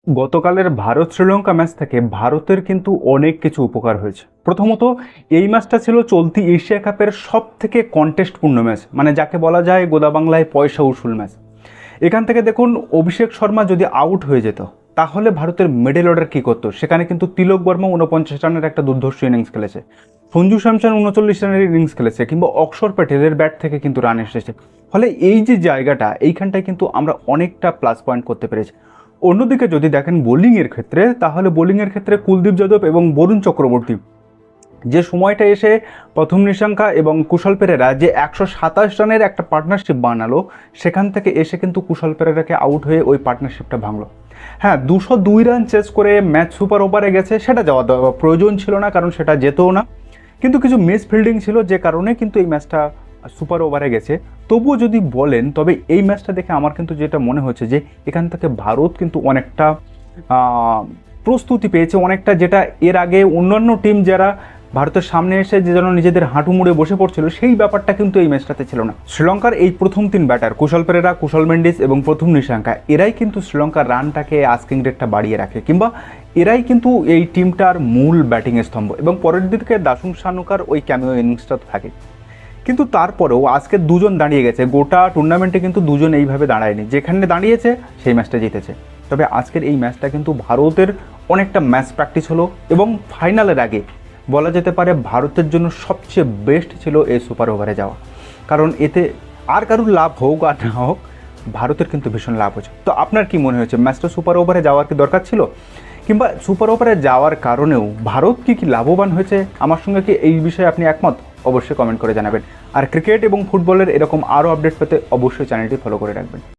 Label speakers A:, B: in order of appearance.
A: গতকালের ভারত শ্রীলঙ্কা ম্যাচ থেকে ভারতের কিন্তু অনেক কিছু উপকার হয়েছে। প্রথমত, এই ম্যাচটা ছিল চলতি এশিয়া কাপের সব থেকে কন্টেস্টপূর্ণ ম্যাচ, মানে যাকে বলা যায় গোদা বাংলায় পয়সা উসুল ম্যাচ। এখান থেকে দেখুন, অভিষেক শর্মা যদি আউট হয়ে যেত তাহলে ভারতের মিডল অর্ডার কী করতো। সেখানে কিন্তু তিলক বর্মা 49 রানের একটা দুর্ধর্ষ ইনিংস খেলেছে, সঞ্জু স্যামসন 39 রানের ইনিংস খেলেছে, কিংবা অক্ষর প্যাটেলের ব্যাট থেকে কিন্তু রান এসেছে। ফলে এই যে জায়গাটা, এইখানটায় কিন্তু আমরা অনেকটা প্লাস পয়েন্ট করতে পেরেছি। অন্যদিকে যদি দেখেন বোলিংয়ের ক্ষেত্রে, তাহলে বোলিংয়ের ক্ষেত্রে কুলদীপ যাদব এবং বরুণ চক্রবর্তী যে সময়টা এসে প্রথম নিশাঙ্কা এবং কুশল পেরেরা যে 127 রানের একটা পার্টনারশিপ বানালো, সেখান থেকে এসে কিন্তু কুশল পেরেরাকে আউট হয়ে ওই পার্টনারশিপটা ভাঙলো। হ্যাঁ, 202 রান চেস করে ম্যাচ সুপার ওভারে গেছে, সেটা যাওয়া প্রয়োজন ছিল না, কারণ সেটা যেতও না। কিন্তু কিছু মিস ফিল্ডিং ছিল, যে কারণে কিন্তু এই ম্যাচটা সুপার ওভারে গেছে। তবুও যদি বলেন, তবে এই ম্যাচটা দেখে আমার কিন্তু যেটা মনে হচ্ছে যে এখান থেকে ভারত কিন্তু অনেকটা প্রস্তুতি পেয়েছে, অনেকটা, যেটা এর আগে অন্যান্য টিম যারা ভারতের সামনে এসে যে যেন নিজেদের হাঁটু মুড়ে বসে পড়ছিল, সেই ব্যাপারটা কিন্তু এই ম্যাচটাতে ছিল না। শ্রীলঙ্কার এই প্রথম 3 ব্যাটার কুশল পেরেরা, কুশল মেন্ডিস এবং প্রথম নিশাঙ্কা, এরাই কিন্তু শ্রীলঙ্কার রানটাকে আস্কিং রেটটা বাড়িয়ে রাখে, কিংবা এরাই কিন্তু এই টিমটার মূল ব্যাটিং স্তম্ভ। এবং পরের দিকে দাসুং সানুকার ওই ক্যামিও ইনিংসটা থাকে। কিন্তু তারপরেও আজকে দুজন দাঁড়িয়ে গেছে, গোটা টুর্নামেন্টে কিন্তু দুজন এইভাবে দাঁড়ায়নি, যেখানে দাঁড়িয়েছে সেই ম্যাচটা জিতেছে। তবে আজকের এই ম্যাচটা কিন্তু ভারতের অনেকটা ম্যাচ প্র্যাকটিস হলো, এবং ফাইনালের আগে বলা যেতে পারে ভারতের জন্য সবচেয়ে বেস্ট ছিল এই সুপার ওভারে যাওয়া। কারণ এতে আর কারুর লাভ হোক আর না হোক, ভারতের কিন্তু ভীষণ লাভ হচ্ছে। তো আপনার কি মনে হয়েছে, ম্যাচটা সুপার ওভারে যাওয়ার কি দরকার ছিল, কিংবা সুপার ওভারে যাওয়ার কারণেও ভারত কি লাভবান হয়েছে? আমার সঙ্গে কি এই বিষয়ে আপনি একমত? অবশ্যই কমেন্ট করে জানাবেন। আর ক্রিকেট এবং ফুটবলের এরকম আরও আপডেট পেতে অবশ্যই চ্যানেলটি ফলো করে রাখবেন।